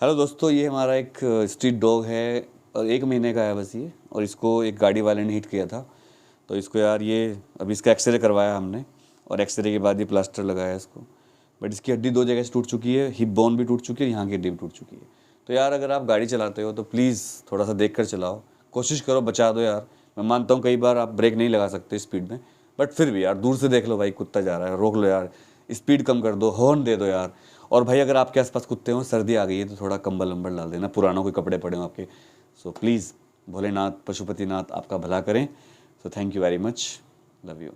Hello दोस्तों, ये हमारा एक स्ट्रीट डॉग है और 1 महीने का है बस ये। और इसको एक गाड़ी वाले ने हिट किया था, तो इसको यार ये अभी इसका एक्सरे करवाया हमने और एक्सरे के बाद ये प्लास्टर लगाया इसको। बट इसकी हड्डी 2 जगह से टूट चुकी है, हिप बोन भी टूट चुकी है, यहाँ की हड्डी भी टूट चुकी है। तो यार अगर आप गाड़ी चलाते हो तो प्लीज़ थोड़ा सा देख कर चलाओ, कोशिश करो बचा दो यार। मैं मानता हूँ कई बार आप ब्रेक नहीं लगा सकते स्पीड में, बट फिर भी यार दूर से देख लो भाई कुत्ता जा रहा है, रोक लो यार, स्पीड कम कर दो, हॉर्न दे दो यार। और भाई अगर आपके आसपास कुत्ते हों, सर्दी आ गई है तो थोड़ा कंबल वंबल डाल देना, पुराना कोई कपड़े पड़े हों आपके। सो प्लीज़, भोलेनाथ पशुपतिनाथ आपका भला करें। So thank you very much, love you.